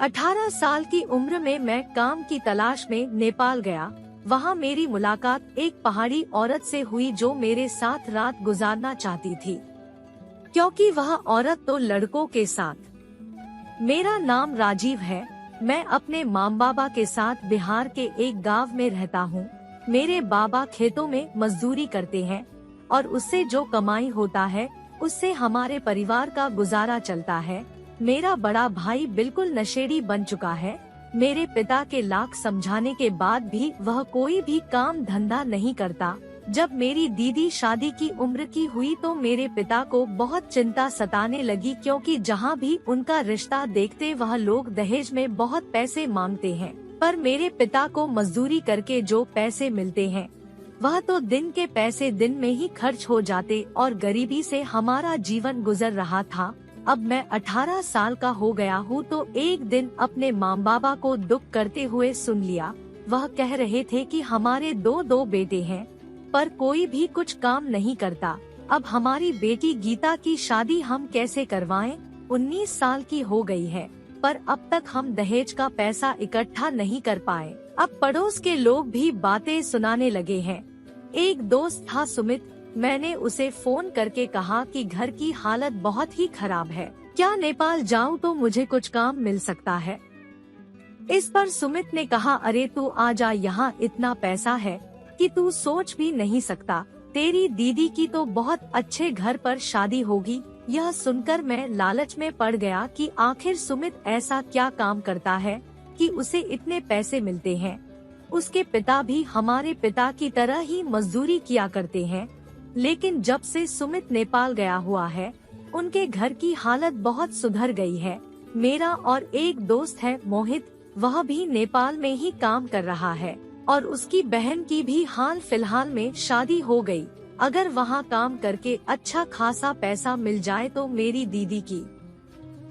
18 साल की उम्र में मैं काम की तलाश में नेपाल गया। वहाँ मेरी मुलाकात एक पहाड़ी औरत से हुई जो मेरे साथ रात गुजारना चाहती थी, क्योंकि वह औरत तो लड़कों के साथ। मेरा नाम राजीव है। मैं अपने माँ बाबा के साथ बिहार के एक गांव में रहता हूँ। मेरे बाबा खेतों में मजदूरी करते हैं और उससे जो कमाई होता है उससे हमारे परिवार का गुजारा चलता है। मेरा बड़ा भाई बिल्कुल नशेड़ी बन चुका है। मेरे पिता के लाख समझाने के बाद भी वह कोई भी काम धंधा नहीं करता। जब मेरी दीदी शादी की उम्र की हुई तो मेरे पिता को बहुत चिंता सताने लगी, क्योंकि जहाँ भी उनका रिश्ता देखते वह लोग दहेज में बहुत पैसे मांगते हैं। पर मेरे पिता को मजदूरी करके जो पैसे मिलते हैं वह तो दिन के पैसे दिन में ही खर्च हो जाते और गरीबी से हमारा जीवन गुजर रहा था। अब मैं 18 साल का हो गया हूँ तो एक दिन अपने माँ बाबा को दुख करते हुए सुन लिया। वह कह रहे थे कि हमारे दो बेटे हैं पर कोई भी कुछ काम नहीं करता। अब हमारी बेटी गीता की शादी हम कैसे करवाएं? 19 साल की हो गई है पर अब तक हम दहेज का पैसा इकट्ठा नहीं कर पाए। अब पड़ोस के लोग भी बातें सुनाने लगे हैं। एक दोस्त था सुमित। मैंने उसे फोन करके कहा कि घर की हालत बहुत ही खराब है, क्या नेपाल जाऊं तो मुझे कुछ काम मिल सकता है? इस पर सुमित ने कहा, अरे तू आ जा, यहाँ इतना पैसा है कि तू सोच भी नहीं सकता। तेरी दीदी की तो बहुत अच्छे घर पर शादी होगी। यह सुनकर मैं लालच में पड़ गया कि आखिर सुमित ऐसा क्या काम करता है कि उसे इतने पैसे मिलते हैं। उसके पिता भी हमारे पिता की तरह ही मजदूरी किया करते हैं, लेकिन जब से सुमित नेपाल गया हुआ है उनके घर की हालत बहुत सुधर गई है। मेरा और एक दोस्त है मोहित, वह भी नेपाल में ही काम कर रहा है और उसकी बहन की भी हाल फिलहाल में शादी हो गई। अगर वहाँ काम करके अच्छा खासा पैसा मिल जाए तो मेरी दीदी की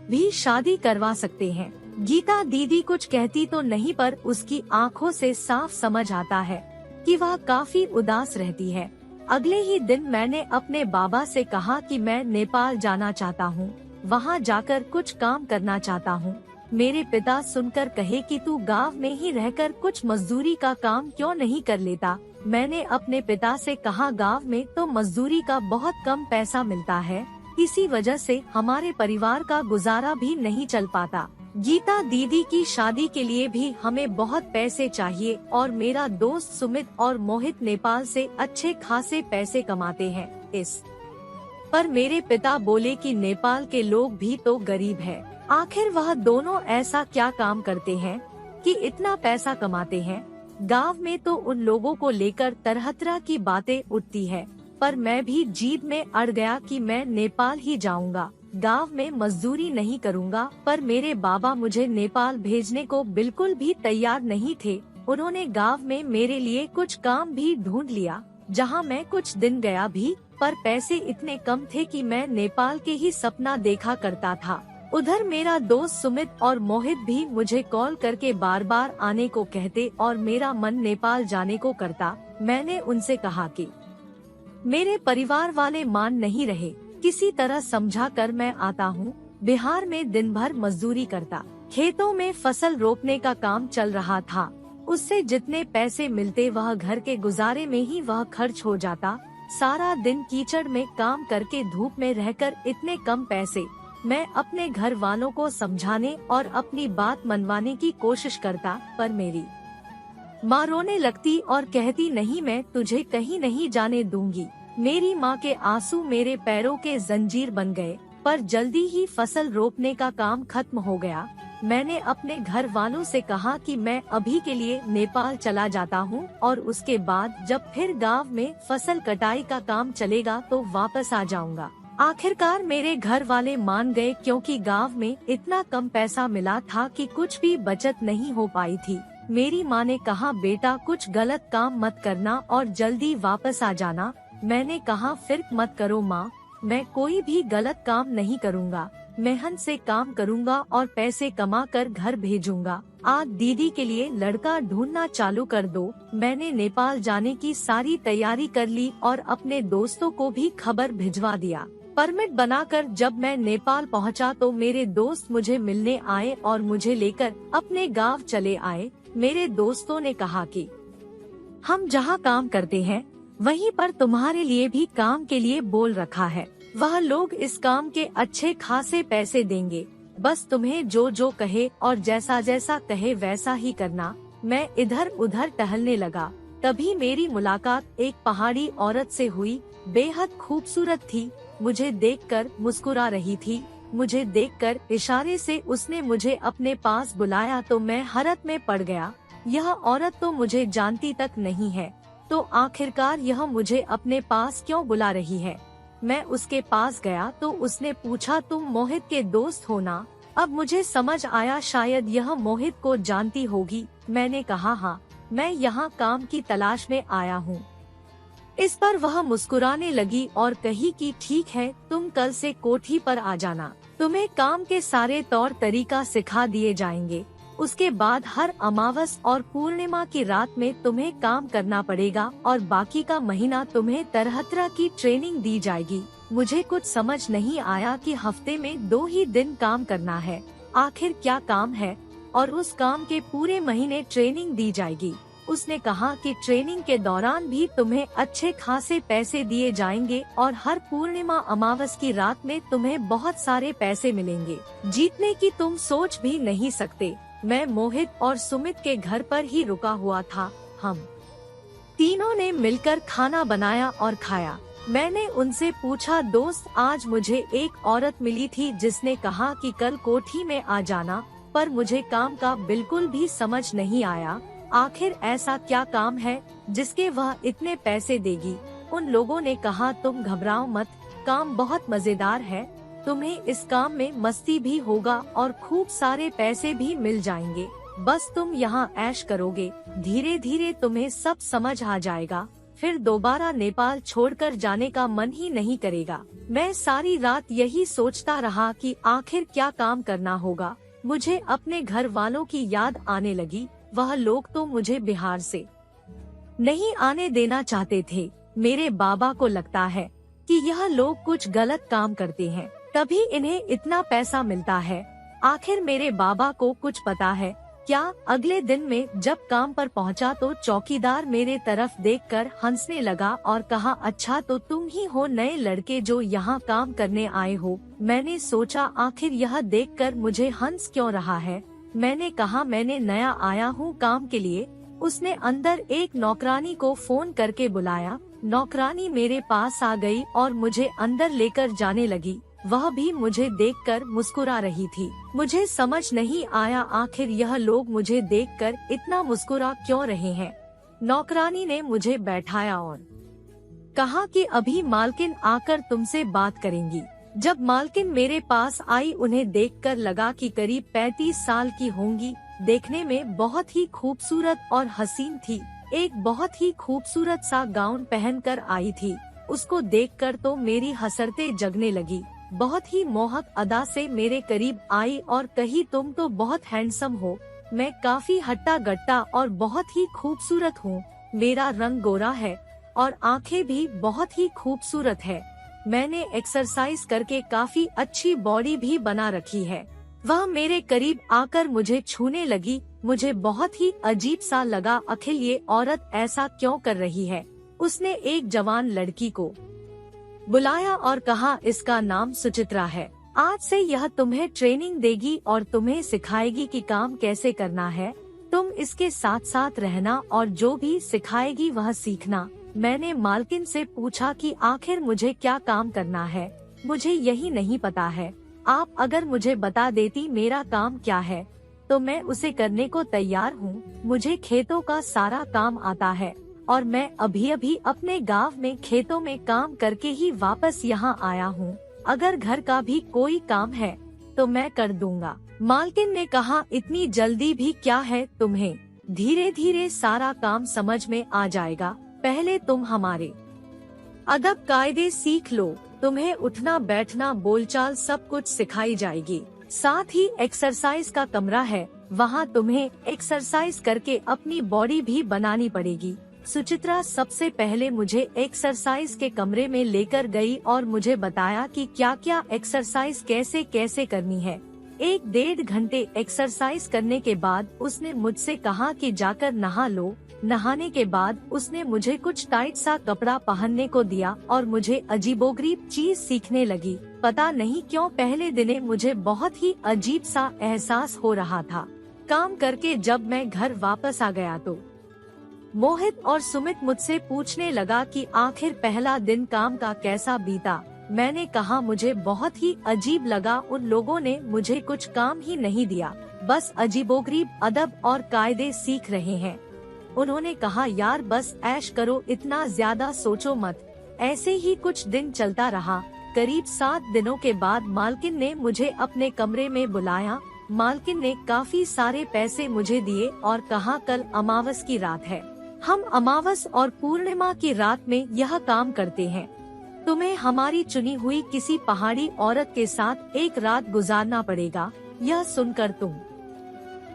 भी शादी करवा सकते हैं। गीता दीदी कुछ कहती तो नहीं पर उसकी आंखों से साफ समझ आता है कि वह काफी उदास रहती है। अगले ही दिन मैंने अपने बाबा से कहा कि मैं नेपाल जाना चाहता हूँ, वहाँ जाकर कुछ काम करना चाहता हूँ। मेरे पिता सुनकर कहे कि तू गांव में ही रहकर कुछ मजदूरी का काम क्यों नहीं कर लेता। मैंने अपने पिता से कहा, गांव में तो मजदूरी का बहुत कम पैसा मिलता है, इसी वजह से हमारे परिवार का गुजारा भी नहीं चल पाता। गीता दीदी की शादी के लिए भी हमें बहुत पैसे चाहिए और मेरा दोस्त सुमित और मोहित नेपाल से अच्छे खासे पैसे कमाते हैं। इस पर मेरे पिता बोले कि नेपाल के लोग भी तो गरीब है, आखिर वह दोनों ऐसा क्या काम करते हैं कि इतना पैसा कमाते हैं। गांव में तो उन लोगों को लेकर तरह तरह की बातें उठती है, पर मैं भी जीद में अड़ गया कि मैं नेपाल ही जाऊंगा, गांव में मजदूरी नहीं करूंगा। पर मेरे बाबा मुझे नेपाल भेजने को बिल्कुल भी तैयार नहीं थे। उन्होंने गांव में मेरे लिए कुछ काम भी ढूंढ लिया, जहां मैं कुछ दिन गया भी, पर पैसे इतने कम थे कि मैं नेपाल के ही सपना देखा करता था। उधर मेरा दोस्त सुमित और मोहित भी मुझे कॉल करके बार बार आने को कहते और मेरा मन नेपाल जाने को करता। मैंने उनसे कहा कि मेरे परिवार वाले मान नहीं रहे, किसी तरह समझा कर मैं आता हूँ। बिहार में दिन भर मजदूरी करता, खेतों में फसल रोपने का काम चल रहा था। उससे जितने पैसे मिलते वह घर के गुजारे में ही वह खर्च हो जाता। सारा दिन कीचड़ में काम करके धूप में रहकर इतने कम पैसे। मैं अपने घर वालों को समझाने और अपनी बात मनवाने की कोशिश करता, पर मेरी माँ रोने लगती और कहती, नहीं मैं तुझे कहीं नहीं जाने दूंगी। मेरी माँ के आंसू मेरे पैरों के जंजीर बन गए। पर जल्दी ही फसल रोपने का काम खत्म हो गया। मैंने अपने घर वालों से कहा कि मैं अभी के लिए नेपाल चला जाता हूँ और उसके बाद जब फिर गांव में फसल कटाई का काम चलेगा तो वापस आ जाऊंगा। आखिरकार मेरे घर वाले मान गए, क्योंकि गांव में इतना कम पैसा मिला था कि कुछ भी बचत नहीं हो पाई थी। मेरी माँ ने कहा, बेटा कुछ गलत काम मत करना और जल्दी वापस आ जाना। मैंने कहा, फिर मत करो माँ, मैं कोई भी गलत काम नहीं करूँगा, मेहनत से काम करूँगा और पैसे कमा कर घर भेजूंगा। आज दीदी के लिए लड़का ढूंढना चालू कर दो। मैंने नेपाल जाने की सारी तैयारी कर ली और अपने दोस्तों को भी खबर भिजवा दिया। परमिट बनाकर जब मैं नेपाल पहुंचा तो मेरे दोस्त मुझे मिलने आए और मुझे लेकर अपने गांव चले आए। मेरे दोस्तों ने कहा कि हम जहां काम करते हैं वहीं पर तुम्हारे लिए भी काम के लिए बोल रखा है। वह लोग इस काम के अच्छे खासे पैसे देंगे, बस तुम्हें जो जो कहे और जैसा जैसा कहे वैसा ही करना। मैं इधर उधर टहलने लगा, तभी मेरी मुलाकात एक पहाड़ी औरत से हुई। बेहद खूबसूरत थी, मुझे देखकर मुस्कुरा रही थी। मुझे देखकर इशारे से उसने मुझे अपने पास बुलाया तो मैं हैरत में पड़ गया। यह औरत तो मुझे जानती तक नहीं है, तो आखिरकार यह मुझे अपने पास क्यों बुला रही है। मैं उसके पास गया तो उसने पूछा, तुम मोहित के दोस्त हो ना? अब मुझे समझ आया शायद यह मोहित को जानती होगी। मैंने कहा हाँ, मैं यहाँ काम की तलाश में आया हूँ। इस पर वह मुस्कुराने लगी और कही कि ठीक है, तुम कल से कोठी पर आ जाना, तुम्हें काम के सारे तौर तरीका सिखा दिए जाएंगे। उसके बाद हर अमावस और पूर्णिमा की रात में तुम्हें काम करना पड़ेगा और बाकी का महीना तुम्हें तरह तरह की ट्रेनिंग दी जाएगी। मुझे कुछ समझ नहीं आया कि हफ्ते में 2 ही दिन काम करना है, आखिर क्या काम है और उस काम के पूरे महीने ट्रेनिंग दी जाएगी। उसने कहा कि ट्रेनिंग के दौरान भी तुम्हें अच्छे खासे पैसे दिए जाएंगे और हर पूर्णिमा अमावस की रात में तुम्हें बहुत सारे पैसे मिलेंगे, जीतने की तुम सोच भी नहीं सकते। मैं मोहित और सुमित के घर पर ही रुका हुआ था। हम तीनों ने मिलकर खाना बनाया और खाया। मैंने उनसे पूछा, दोस्त आज मुझे एक औरत मिली थी जिसने कहा कि कल कोठी में आ जाना, पर मुझे काम का बिल्कुल भी समझ नहीं आया। आखिर ऐसा क्या काम है जिसके वह इतने पैसे देगी? उन लोगों ने कहा, तुम घबराओ मत, काम बहुत मजेदार है, तुम्हें इस काम में मस्ती भी होगा और खूब सारे पैसे भी मिल जाएंगे। बस तुम यहाँ ऐश करोगे, धीरे धीरे तुम्हें सब समझ आ जाएगा, फिर दोबारा नेपाल छोड़कर जाने का मन ही नहीं करेगा। मैं सारी रात यही सोचता रहा कि आखिर क्या काम करना होगा। मुझे अपने घर वालों की याद आने लगी। वह लोग तो मुझे बिहार से नहीं आने देना चाहते थे। मेरे बाबा को लगता है कि यह लोग कुछ गलत काम करते हैं, तभी इन्हें इतना पैसा मिलता है। आखिर मेरे बाबा को कुछ पता है क्या? अगले दिन में जब काम पर पहुंचा तो चौकीदार मेरे तरफ देखकर हंसने लगा और कहा, अच्छा तो तुम ही हो नए लड़के जो यहाँ काम करने आए हो। मैंने सोचा आखिर यह देखकर मुझे हंस क्यों रहा है। मैंने कहा, मैंने नया आया हूँ काम के लिए। उसने अंदर एक नौकरानी को फोन करके बुलाया। नौकरानी मेरे पास आ गई और मुझे अंदर लेकर जाने लगी। वह भी मुझे देखकर मुस्कुरा रही थी। मुझे समझ नहीं आया आखिर यह लोग मुझे देखकर इतना मुस्कुरा क्यों रहे हैं। नौकरानी ने मुझे बैठाया और कहा कि अभी मालकिन आकर तुमसे बात करेंगी। जब मालकिन मेरे पास आई, उन्हें देखकर लगा कि करीब 35 साल की होंगी। देखने में बहुत ही खूबसूरत और हसीन थी। एक बहुत ही खूबसूरत सा गाउन पहनकर आई थी। उसको देखकर तो मेरी हसरते जगने लगी। बहुत ही मोहक अदा से मेरे करीब आई और कही, तुम तो बहुत हैंडसम हो। मैं काफी हट्टा गट्टा और बहुत ही खूबसूरत हूँ। मेरा रंग गोरा है और आंखें भी बहुत ही खूबसूरत है। मैंने एक्सरसाइज करके काफी अच्छी बॉडी भी बना रखी है। वह मेरे करीब आकर मुझे छूने लगी। मुझे बहुत ही अजीब सा लगा, आखिर ये औरत ऐसा क्यों कर रही है। उसने एक जवान लड़की को बुलाया और कहा, इसका नाम सुचित्रा है। आज से यह तुम्हें ट्रेनिंग देगी और तुम्हें सिखाएगी कि काम कैसे करना है। तुम इसके साथ साथ रहना और जो भी सिखाएगी वह सीखना। मैंने मालकिन से पूछा कि आखिर मुझे क्या काम करना है, मुझे यही नहीं पता है। आप अगर मुझे बता देती मेरा काम क्या है तो मैं उसे करने को तैयार हूँ। मुझे खेतों का सारा काम आता है और मैं अभी अभी अपने गांव में खेतों में काम करके ही वापस यहाँ आया हूँ। अगर घर का भी कोई काम है तो मैं कर दूंगा। मालकिन ने कहा, इतनी जल्दी भी क्या है तुम्हें, धीरे धीरे सारा काम समझ में आ जाएगा। पहले तुम हमारे अदब कायदे सीख लो, तुम्हें उठना बैठना बोलचाल सब कुछ सिखाई जाएगी। साथ ही एक्सरसाइज का कमरा है, वहाँ तुम्हें एक्सरसाइज करके अपनी बॉडी भी बनानी पड़ेगी। सुचित्रा सबसे पहले मुझे एक्सरसाइज के कमरे में लेकर गई और मुझे बताया कि क्या क्या एक्सरसाइज कैसे कैसे करनी है। 1-1.5 घंटे एक्सरसाइज करने के बाद उसने मुझसे कहा कि जाकर नहा लो। नहाने के बाद उसने मुझे कुछ टाइट सा कपड़ा पहनने को दिया और मुझे अजीबोगरीब चीज सीखने लगी। पता नहीं क्यों पहले दिने मुझे बहुत ही अजीब सा एहसास हो रहा था। काम करके जब मैं घर वापस आ गया तो मोहित और सुमित मुझसे पूछने लगा कि आखिर पहला दिन काम का कैसा बीता। मैंने कहा मुझे बहुत ही अजीब लगा, उन लोगों ने मुझे कुछ काम ही नहीं दिया, बस अजीबोगरीब अदब और कायदे सीख रहे हैं। उन्होंने कहा यार बस ऐश करो, इतना ज्यादा सोचो मत। ऐसे ही कुछ दिन चलता रहा। करीब 7 दिनों के बाद मालकिन ने मुझे अपने कमरे में बुलाया। मालकिन ने काफी सारे पैसे मुझे दिए और कहा कल अमावस की रात है, हम अमावस और पूर्णिमा की रात में यह काम करते हैं। तुम्हें हमारी चुनी हुई किसी पहाड़ी औरत के साथ एक रात गुजारना पड़ेगा। यह सुनकर तुम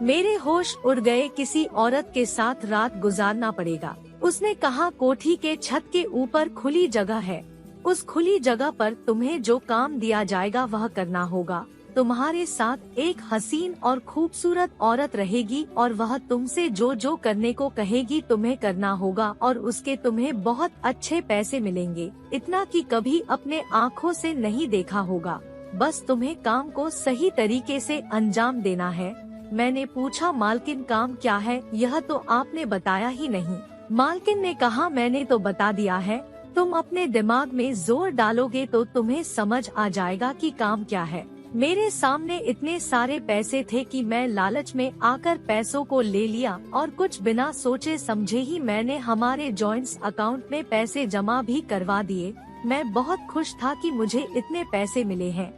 मेरे होश उड़ गए। किसी औरत के साथ रात गुजारना पड़ेगा? उसने कहा कोठी के छत के ऊपर खुली जगह है, उस खुली जगह पर तुम्हें जो काम दिया जाएगा वह करना होगा। तुम्हारे साथ एक हसीन और खूबसूरत औरत रहेगी और वह तुमसे जो जो करने को कहेगी तुम्हें करना होगा और उसके तुम्हें बहुत अच्छे पैसे मिलेंगे। इतना कि कभी अपने आँखों से नहीं देखा होगा। बस तुम्हें काम को सही तरीके से अंजाम देना है। मैंने पूछा मालकिन काम क्या है, यह तो आपने बताया ही नहीं। मालकिन ने कहा मैंने तो बता दिया है, तुम अपने दिमाग में जोर डालोगे तो तुम्हें समझ आ जाएगा कि काम क्या है। मेरे सामने इतने सारे पैसे थे कि मैं लालच में आकर पैसों को ले लिया और कुछ बिना सोचे समझे ही मैंने हमारे जॉइंट्स अकाउंट में पैसे जमा भी करवा दिए। मैं बहुत खुश था कि मुझे इतने पैसे मिले हैं।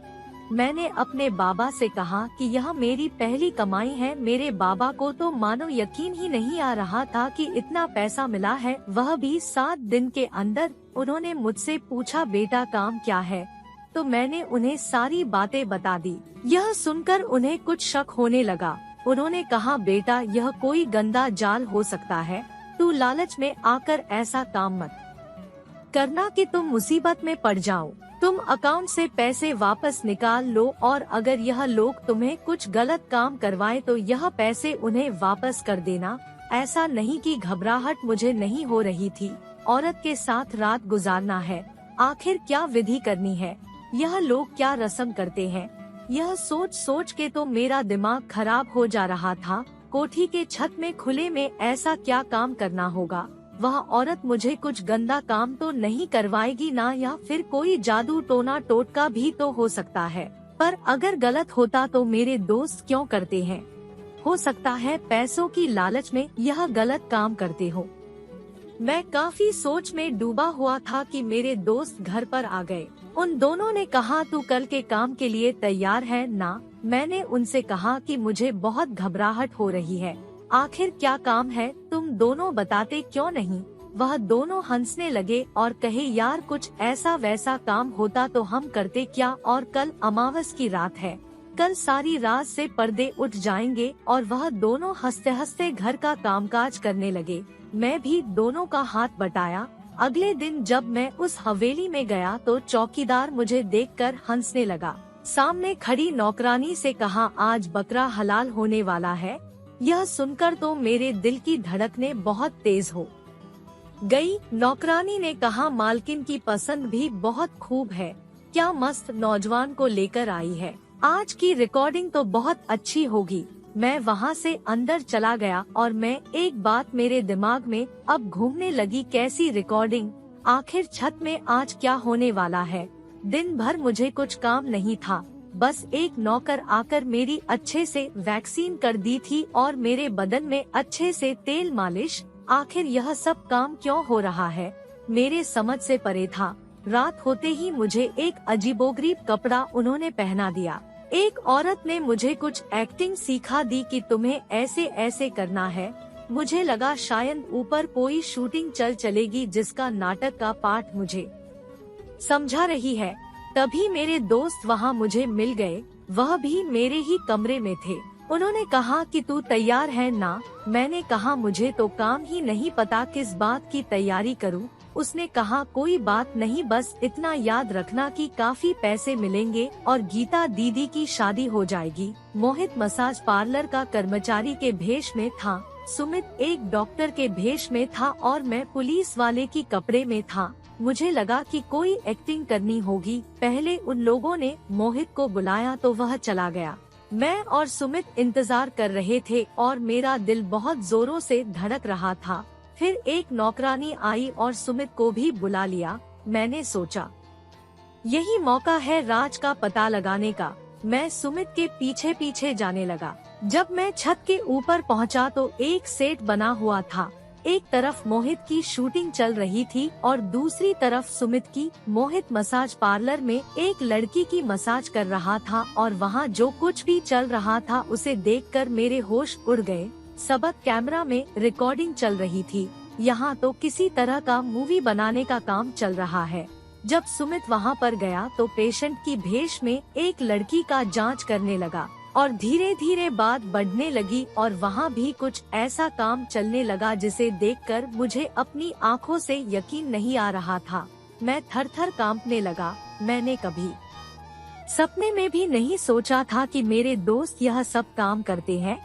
मैंने अपने बाबा से कहा कि यह मेरी पहली कमाई है। मेरे बाबा को तो मानो यकीन ही नहीं आ रहा था कि इतना पैसा मिला है, वह भी 7 दिन के अंदर। उन्होंने मुझसे पूछा बेटा काम क्या है, तो मैंने उन्हें सारी बातें बता दी। यह सुनकर उन्हें कुछ शक होने लगा। उन्होंने कहा बेटा यह कोई गंदा जाल हो सकता है, तू लालच में आकर ऐसा काम मत करना कि तुम मुसीबत में पड़ जाओ। तुम अकाउंट से पैसे वापस निकाल लो और अगर यह लोग तुम्हें कुछ गलत काम करवाए तो यह पैसे उन्हें वापस कर देना। ऐसा नहीं कि घबराहट मुझे नहीं हो रही थी। औरत के साथ रात गुजारना है, आखिर क्या विधि करनी है, यह लोग क्या रस्म करते हैं, यह सोच सोच के तो मेरा दिमाग खराब हो जा रहा था। कोठी के छत में खुले में ऐसा क्या काम करना होगा? वह औरत मुझे कुछ गंदा काम तो नहीं करवाएगी ना, या फिर कोई जादू टोना टोटका भी तो हो सकता है। पर अगर गलत होता तो मेरे दोस्त क्यों करते हैं? हो सकता है पैसों की लालच में यह गलत काम करते हो। मैं काफी सोच में डूबा हुआ था कि मेरे दोस्त घर पर आ गए। उन दोनों ने कहा तू कल के काम के लिए तैयार है ना? मैंने उनसे कहा कि मुझे बहुत घबराहट हो रही है। आखिर क्या काम है, तुम दोनों बताते क्यों नहीं? वह दोनों हंसने लगे और कहे यार कुछ ऐसा वैसा काम होता तो हम करते क्या, और कल अमावस की रात है, कल सारी रात से पर्दे उठ जाएंगे। और वह दोनों हंसते हंसते घर का कामकाज करने लगे। मैं भी दोनों का हाथ बटाया। अगले दिन जब मैं उस हवेली में गया तो चौकीदार मुझे देखकर हंसने लगा। सामने खड़ी नौकरानी से कहा आज बकरा हलाल होने वाला है। यह सुनकर तो मेरे दिल की धड़कनें बहुत तेज हो गई। नौकरानी ने कहा मालकिन की पसंद भी बहुत खूब है, क्या मस्त नौजवान को लेकर आई है, आज की रिकॉर्डिंग तो बहुत अच्छी होगी। मैं वहाँ से अंदर चला गया और मैं एक बात मेरे दिमाग में अब घूमने लगी, कैसी रिकॉर्डिंग, आखिर छत में आज क्या होने वाला है। दिन भर मुझे कुछ काम नहीं था, बस एक नौकर आकर मेरी अच्छे से वैक्सीन कर दी थी और मेरे बदन में अच्छे से तेल मालिश। आखिर यह सब काम क्यों हो रहा है, मेरे समझ से परे था। रात होते ही मुझे एक अजीबोगरीब कपड़ा उन्होंने पहना दिया। एक औरत ने मुझे कुछ एक्टिंग सिखा दी कि तुम्हें ऐसे ऐसे करना है। मुझे लगा शायद ऊपर कोई शूटिंग चलेगी जिसका नाटक का पार्ट मुझे समझा रही है। तभी मेरे दोस्त वहाँ मुझे मिल गए, वह भी मेरे ही कमरे में थे। उन्होंने कहा कि तू तैयार है ना? मैंने कहा मुझे तो काम ही नहीं पता किस बात की तैयारी करूं। उसने कहा कोई बात नहीं, बस इतना याद रखना कि काफी पैसे मिलेंगे और गीता दीदी की शादी हो जाएगी। मोहित मसाज पार्लर का कर्मचारी के भेष में था, सुमित एक डॉक्टर के भेष में था और मैं पुलिस वाले की कपड़े में था। मुझे लगा कि कोई एक्टिंग करनी होगी। पहले उन लोगों ने मोहित को बुलाया तो वह चला गया। मैं और सुमित इंतजार कर रहे थे और मेरा दिल बहुत जोरों से धड़क रहा था। फिर एक नौकरानी आई और सुमित को भी बुला लिया। मैंने सोचा यही मौका है राज का पता लगाने का। मैं सुमित के पीछे पीछे जाने लगा। जब मैं छत के ऊपर पहुंचा तो एक सेट बना हुआ था। एक तरफ मोहित की शूटिंग चल रही थी और दूसरी तरफ सुमित की। मोहित मसाज पार्लर में एक लड़की की मसाज कर रहा था और वहाँ जो कुछ भी चल रहा था उसे देखकर मेरे होश उड़ गए। सबक कैमरा में रिकॉर्डिंग चल रही थी। यहाँ तो किसी तरह का मूवी बनाने का काम चल रहा है। जब सुमित वहाँ पर गया तो पेशेंट की भेष में एक लड़की का जांच करने लगा और धीरे धीरे बात बढ़ने लगी और वहाँ भी कुछ ऐसा काम चलने लगा जिसे देखकर मुझे अपनी आँखों से यकीन नहीं आ रहा था। मैं थर थर कांपने लगा। मैंने कभी सपने में भी नहीं सोचा था कि मेरे दोस्त यह सब काम करते हैं।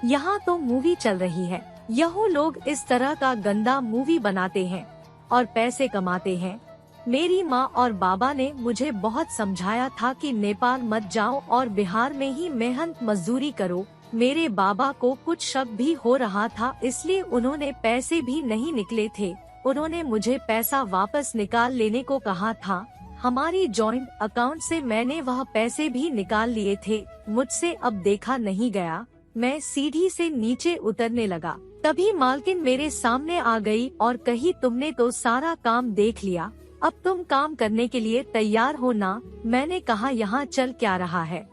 यहाँ तो मूवी चल रही है, यह लोग इस तरह का गंदा मूवी बनाते हैं और पैसे कमाते हैं। मेरी माँ और बाबा ने मुझे बहुत समझाया था कि नेपाल मत जाओ और बिहार में ही मेहनत मजदूरी करो। मेरे बाबा को कुछ शक भी हो रहा था, इसलिए उन्होंने पैसे भी नहीं निकले थे। उन्होंने मुझे पैसा वापस निकाल लेने को कहा था। हमारी जॉइंट अकाउंट से मैंने वह पैसे भी निकाल लिए थे। मुझसे अब देखा नहीं गया। मैं सीढ़ी से नीचे उतरने लगा। तभी मालकिन मेरे सामने आ गई और कही तुमने तो सारा काम देख लिया, अब तुम काम करने के लिए तैयार हो ना? मैंने कहा यहाँ चल क्या रहा है,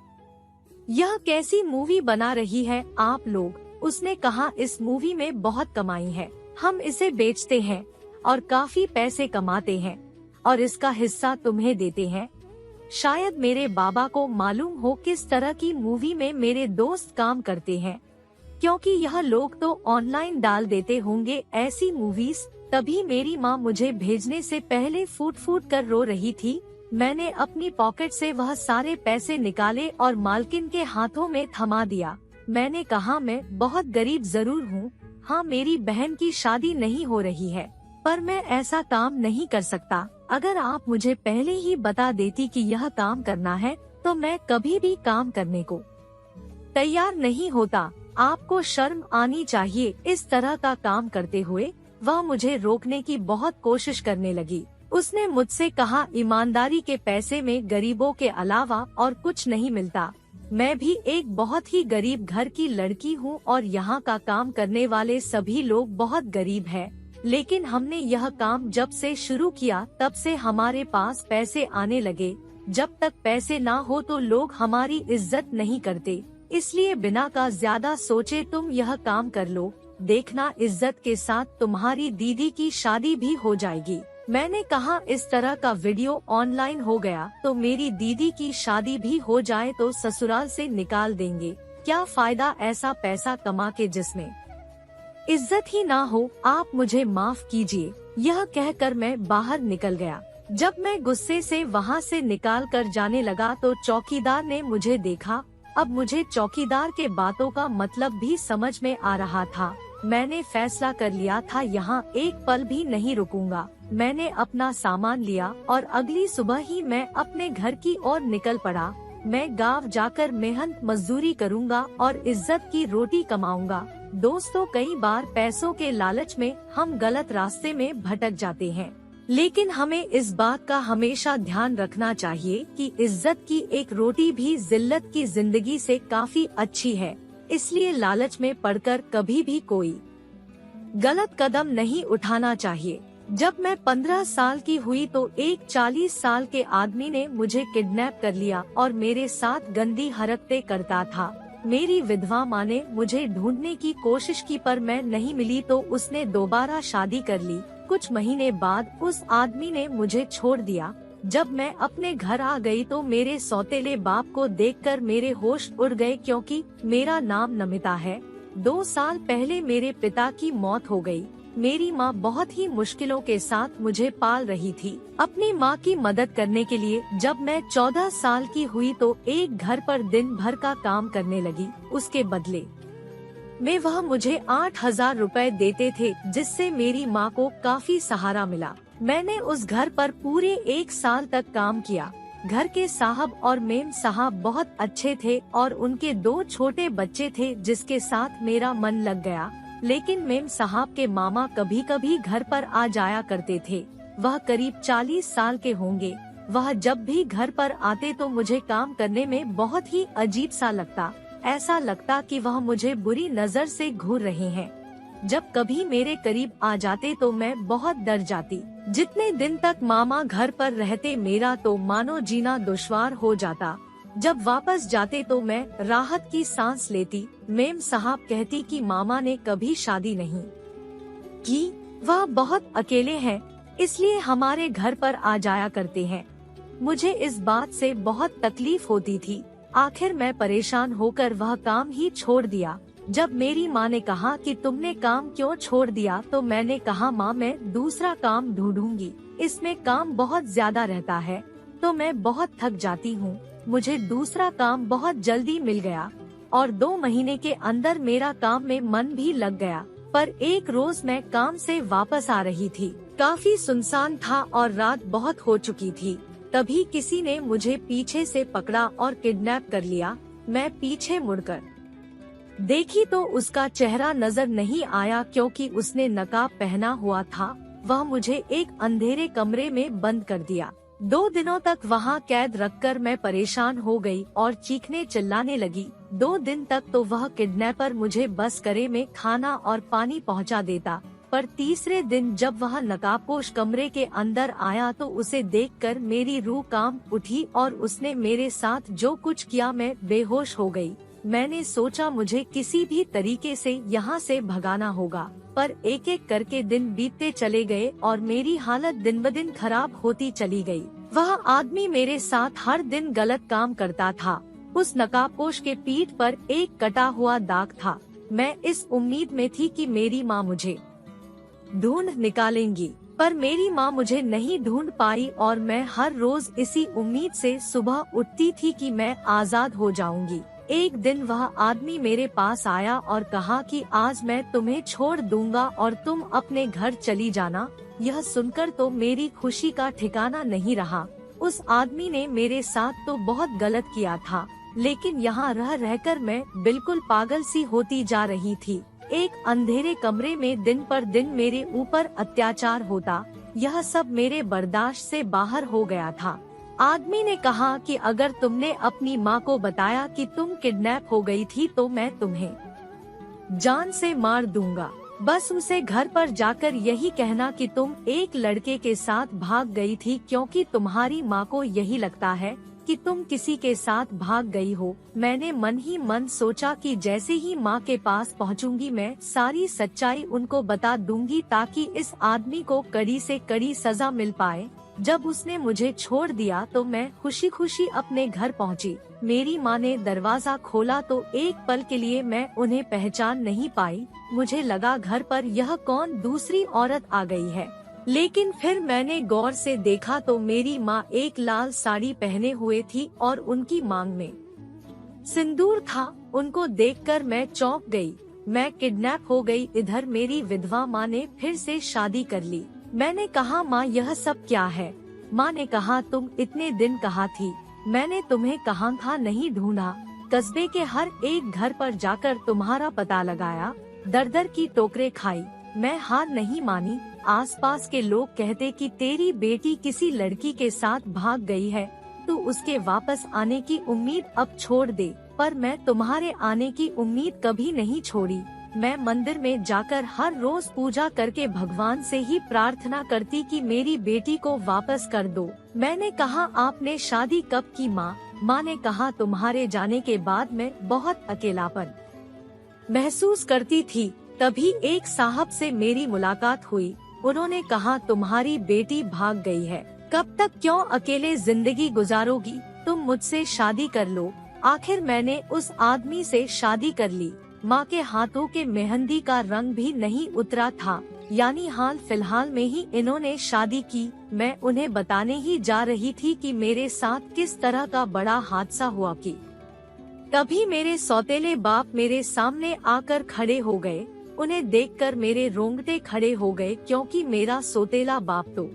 यह कैसी मूवी बना रही है आप लोग? उसने कहा इस मूवी में बहुत कमाई है, हम इसे बेचते हैं और काफी पैसे कमाते हैं और इसका हिस्सा तुम्हें देते हैं। शायद मेरे बाबा को मालूम हो किस तरह की मूवी में मेरे दोस्त काम करते हैं, क्योंकि यह लोग तो ऑनलाइन डाल देते होंगे ऐसी मूवीज। तभी मेरी माँ मुझे भेजने से पहले फूट फूट कर रो रही थी। मैंने अपनी पॉकेट से वह सारे पैसे निकाले और मालकिन के हाथों में थमा दिया। मैंने कहा मैं बहुत गरीब जरूर हूँ, हाँ मेरी बहन की शादी नहीं हो रही है, पर मैं ऐसा काम नहीं कर सकता। अगर आप मुझे पहले ही बता देती कि यह काम करना है तो मैं कभी भी काम करने को तैयार नहीं होता। आपको शर्म आनी चाहिए इस तरह का काम करते हुए। वह मुझे रोकने की बहुत कोशिश करने लगी। उसने मुझसे कहा ईमानदारी के पैसे में गरीबों के अलावा और कुछ नहीं मिलता। मैं भी एक बहुत ही गरीब घर की लड़की हूँ और यहाँ का काम करने वाले सभी लोग बहुत गरीब हैं। लेकिन हमने यह काम जब से शुरू किया तब से हमारे पास पैसे आने लगे। जब तक पैसे ना हो तो लोग हमारी इज्जत नहीं करते, इसलिए बिना का ज्यादा सोचे तुम यह काम कर लो। देखना इज्जत के साथ तुम्हारी दीदी की शादी भी हो जाएगी। मैंने कहा इस तरह का वीडियो ऑनलाइन हो गया तो मेरी दीदी की शादी भी हो जाए तो ससुराल से निकाल देंगे। क्या फायदा ऐसा पैसा कमा के जिसमें इज्जत ही ना हो। आप मुझे माफ कीजिए। यह कहकर मैं बाहर निकल गया। जब मैं गुस्से से वहाँ से निकाल कर जाने लगा तो चौकीदार ने मुझे देखा। अब मुझे चौकीदार के बातों का मतलब भी समझ में आ रहा था। मैंने फैसला कर लिया था यहाँ एक पल भी नहीं रुकूंगा। मैंने अपना सामान लिया और अगली सुबह ही मैं अपने घर की ओर निकल पड़ा। मैं गांव जाकर मेहनत मजदूरी करूंगा और इज्जत की रोटी कमाऊंगा। दोस्तों, कई बार पैसों के लालच में हम गलत रास्ते में भटक जाते हैं, लेकिन हमें इस बात का हमेशा ध्यान रखना चाहिए कि इज्जत की एक रोटी भी जिल्लत की जिंदगी से काफी अच्छी है। इसलिए लालच में पड़कर कभी भी कोई गलत कदम नहीं उठाना चाहिए। जब मैं 15 साल की हुई तो एक 40 साल के आदमी ने मुझे किडनैप कर लिया और मेरे साथ गंदी हरकतें करता था। मेरी विधवा माँ ने मुझे ढूंढने की कोशिश की पर मैं नहीं मिली तो उसने दोबारा शादी कर ली। कुछ महीने बाद उस आदमी ने मुझे छोड़ दिया। जब मैं अपने घर आ गई तो मेरे सौतेले बाप को देखकर मेरे होश उड़ गए, क्योंकि मेरा नाम नमिता है। 2 साल पहले मेरे पिता की मौत हो गई। मेरी माँ बहुत ही मुश्किलों के साथ मुझे पाल रही थी। अपनी माँ की मदद करने के लिए जब मैं 14 साल की हुई तो एक घर पर दिन भर का काम करने लगी। उसके बदले में वह मुझे 8,000 रुपए देते थे, जिससे मेरी माँ को काफी सहारा मिला। मैंने उस घर पर पूरे 1 साल तक काम किया। घर के साहब और मेम साहब बहुत अच्छे थे और उनके 2 छोटे बच्चे थे जिसके साथ मेरा मन लग गया। लेकिन मेम साहब के मामा कभी कभी घर पर आ जाया करते थे। वह करीब 40 साल के होंगे। वह जब भी घर पर आते तो मुझे काम करने में बहुत ही अजीब सा लगता। ऐसा लगता कि वह मुझे बुरी नजर से घूर रहे हैं। जब कभी मेरे करीब आ जाते तो मैं बहुत डर जाती। जितने दिन तक मामा घर पर रहते मेरा तो मानो जीना दुश्वार हो जाता। जब वापस जाते तो मैं राहत की सांस लेती। मेम साहब कहती कि मामा ने कभी शादी नहीं की, वह बहुत अकेले हैं, इसलिए हमारे घर पर आ जाया करते हैं। मुझे इस बात से बहुत तकलीफ होती थी। आखिर मैं परेशान होकर वह काम ही छोड़ दिया। जब मेरी माँ ने कहा कि तुमने काम क्यों छोड़ दिया, तो मैंने कहा माँ मैं दूसरा काम ढूंढूंगी, इसमें काम बहुत ज्यादा रहता है तो मैं बहुत थक जाती हूँ। मुझे दूसरा काम बहुत जल्दी मिल गया और 2 महीने के अंदर मेरा काम में मन भी लग गया। पर एक रोज मैं काम से वापस आ रही थी। काफी सुनसान था और रात बहुत हो चुकी थी। तभी किसी ने मुझे पीछे से पकड़ा और किडनैप कर लिया। मैं पीछे मुड़कर देखी तो उसका चेहरा नजर नहीं आया, क्योंकि उसने नकाब पहना हुआ था। वह मुझे एक अंधेरे कमरे में बंद कर दिया। 2 दिनों तक वहां कैद रखकर मैं परेशान हो गई और चीखने चिल्लाने लगी। 2 दिन तक तो वह किडनैपर मुझे बस करे में खाना और पानी पहुंचा देता, पर तीसरे दिन जब वह नकाबपोश कमरे के अंदर आया तो उसे देखकर मेरी रूह कांप उठी और उसने मेरे साथ जो कुछ किया मैं बेहोश हो गई। मैंने सोचा मुझे किसी भी तरीके से यहाँ से भगाना होगा, पर एक एक करके दिन बीतते चले गए और मेरी हालत दिन ब दिन खराब होती चली गई। वह आदमी मेरे साथ हर दिन गलत काम करता था। उस नकाबपोश के पीठ पर एक कटा हुआ दाग था। मैं इस उम्मीद में थी कि मेरी माँ मुझे ढूंढ निकालेंगी, पर मेरी माँ मुझे नहीं ढूंढ पाई और मैं हर रोज इसी उम्मीद से सुबह उठती थी कि मैं आजाद हो जाऊंगी। एक दिन वह आदमी मेरे पास आया और कहा कि आज मैं तुम्हें छोड़ दूंगा और तुम अपने घर चली जाना। यह सुनकर तो मेरी खुशी का ठिकाना नहीं रहा। उस आदमी ने मेरे साथ तो बहुत गलत किया था, लेकिन यहाँ रह रहकर मैं बिल्कुल पागल सी होती जा रही थी। एक अंधेरे कमरे में दिन पर दिन मेरे ऊपर अत्याचार होता, यह सब मेरे बर्दाश्त से बाहर हो गया था। आदमी ने कहा कि अगर तुमने अपनी माँ को बताया कि तुम किडनैप हो गई थी तो मैं तुम्हें जान से मार दूंगा। बस उसे घर पर जाकर यही कहना कि तुम एक लड़के के साथ भाग गई थी, क्योंकि तुम्हारी माँ को यही लगता है कि तुम किसी के साथ भाग गई हो। मैंने मन ही मन सोचा कि जैसे ही माँ के पास पहुँचूंगी मैं सारी सच्चाई उनको बता दूंगी, ताकि इस आदमी को कड़ी से कड़ी सजा मिल पाए। जब उसने मुझे छोड़ दिया तो मैं खुशी खुशी अपने घर पहुंची। मेरी माँ ने दरवाजा खोला तो एक पल के लिए मैं उन्हें पहचान नहीं पाई। मुझे लगा घर पर यह कौन दूसरी औरत आ गई है, लेकिन फिर मैंने गौर से देखा तो मेरी माँ एक लाल साड़ी पहने हुए थी और उनकी मांग में सिंदूर था। उनको देखकर मैं चौंक गई। मैं किडनैप हो गई। इधर मेरी विधवा माँ ने फिर से शादी कर ली। मैंने कहा माँ यह सब क्या है? माँ ने कहा तुम इतने दिन कहाँ थी? मैंने तुम्हें कहाँ था नहीं ढूंढा। कस्बे के हर एक घर पर जाकर तुम्हारा पता लगाया, दर दर की टोकरे खाई, मैं हार नहीं मानी। आसपास के लोग कहते कि तेरी बेटी किसी लड़की के साथ भाग गई है, तू उसके वापस आने की उम्मीद अब छोड़ दे। पर मैं तुम्हारे आने की उम्मीद कभी नहीं छोड़ी। मैं मंदिर में जाकर हर रोज पूजा करके भगवान से ही प्रार्थना करती कि मेरी बेटी को वापस कर दो। मैंने कहा आपने शादी कब की माँ? माँ ने कहा तुम्हारे जाने के बाद मैं बहुत अकेलापन महसूस करती थी। तभी एक साहब से मेरी मुलाकात हुई। उन्होंने कहा तुम्हारी बेटी भाग गई है। कब तक क्यों अकेले जिंदगी गुजारोगी, तुम मुझसे शादी कर लो। आखिर मैंने उस आदमी से शादी कर ली। माँ के हाथों के मेहंदी का रंग भी नहीं उतरा था, यानी हाल फिलहाल में ही इन्होंने शादी की। मैं उन्हें बताने ही जा रही थी कि मेरे साथ किस तरह का बड़ा हादसा हुआ कि तभी मेरे सौतेले बाप मेरे सामने आकर खड़े हो गए। उन्हें देखकर मेरे रोंगटे खड़े हो गए, क्योंकि मेरा सौतेला बाप तो।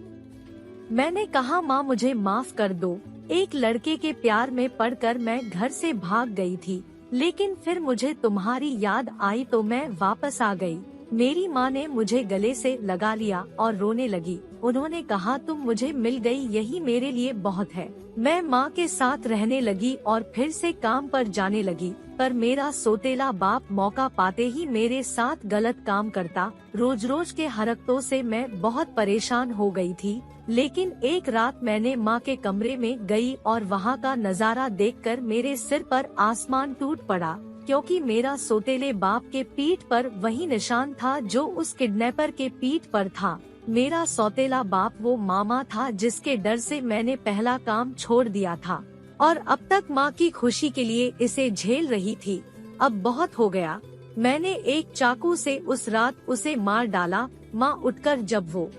मैंने कहा, माँ मुझे माफ कर दो। एक लड़के के प्यार में पड़कर मैं घर से भाग गई थी, लेकिन फिर मुझे तुम्हारी याद आई तो मैं वापस आ गई। मेरी माँ ने मुझे गले से लगा लिया और रोने लगी। उन्होंने कहा, तुम मुझे मिल गई, यही मेरे लिए बहुत है। मैं माँ के साथ रहने लगी और फिर से काम पर जाने लगी, पर मेरा सौतेला बाप मौका पाते ही मेरे साथ गलत काम करता। रोज रोज के हरकतों से मैं बहुत परेशान हो गई थी। लेकिन एक रात मैंने माँ के कमरे में गई और वहाँ का नज़ारा देखकर मेरे सिर पर आसमान टूट पड़ा, क्योंकि मेरा सौतेले बाप के पीठ पर वही निशान था जो उस किडनैपर के पीठ पर था। मेरा सौतेला बाप वो मामा था जिसके डर से मैंने पहला काम छोड़ दिया था और अब तक माँ की खुशी के लिए इसे झेल रही थी। अब बहुत हो गया। मैंने एक चाकू से उस रात उसे मार डाला। माँ उठकर जब वो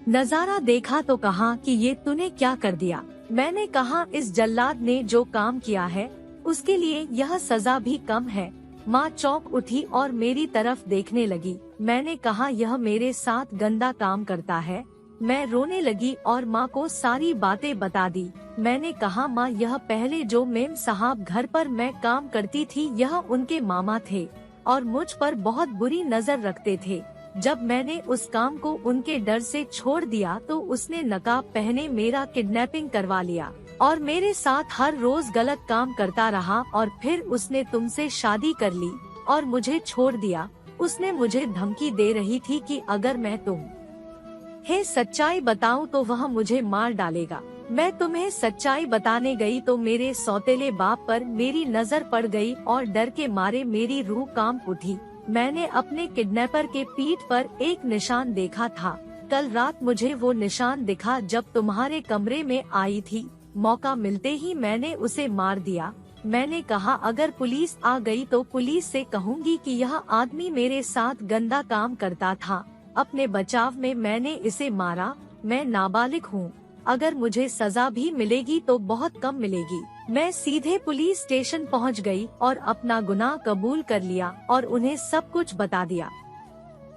नजारा देखा तो कहा कि ये तूने क्या कर दिया। मैंने कहा, इस जल्लाद ने जो काम किया है उसके लिए यह सजा भी कम है। माँ चौंक उठी और मेरी तरफ देखने लगी। मैंने कहा, यह मेरे साथ गंदा काम करता है। मैं रोने लगी और माँ को सारी बातें बता दी। मैंने कहा, माँ यह पहले जो मेम साहब घर पर मैं काम करती थी यह उनके मामा थे और मुझ पर बहुत बुरी नजर रखते थे। जब मैंने उस काम को उनके डर से छोड़ दिया तो उसने नकाब पहने मेरा किडनैपिंग करवा लिया और मेरे साथ हर रोज गलत काम करता रहा और फिर उसने तुमसे शादी कर ली और मुझे छोड़ दिया। उसने मुझे धमकी दे रही थी कि अगर मैं तुम्हें सच्चाई बताऊं तो वह मुझे मार डालेगा। मैं तुम्हें सच्चाई बताने गई तो मेरे सौतेले बाप पर मेरी नजर पड़ गई और डर के मारे मेरी रूह कांप उठी। मैंने अपने किडनैपर के पीठ पर एक निशान देखा था। कल रात मुझे वो निशान दिखा जब तुम्हारे कमरे में आई थी। मौका मिलते ही मैंने उसे मार दिया। मैंने कहा, अगर पुलिस आ गई तो पुलिस से कहूँगी कि यह आदमी मेरे साथ गंदा काम करता था। अपने बचाव में मैंने इसे मारा। मैं नाबालिग हूँ। अगर मुझे सजा भी मिलेगी तो बहुत कम मिलेगी। मैं सीधे पुलिस स्टेशन पहुंच गई और अपना गुनाह कबूल कर लिया और उन्हें सब कुछ बता दिया।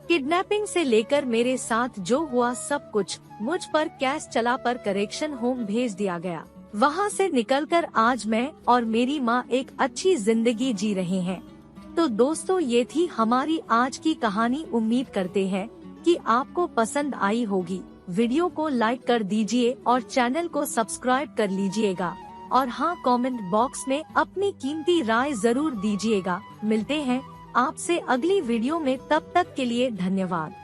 किडनैपिंग से लेकर मेरे साथ जो हुआ सब कुछ मुझ पर केस चला पर करेक्शन होम भेज दिया गया। वहां से निकलकर आज मैं और मेरी माँ एक अच्छी जिंदगी जी रहे हैं। तो दोस्तों, ये थी हमारी आज की कहानी। उम्मीद करते हैं कि आपको पसंद आई होगी। वीडियो को लाइक कर दीजिए और चैनल को सब्सक्राइब कर लीजिएगा और हाँ, कमेंट बॉक्स में अपनी कीमती राय जरूर दीजिएगा। मिलते हैं आपसे अगली वीडियो में, तब तक के लिए धन्यवाद।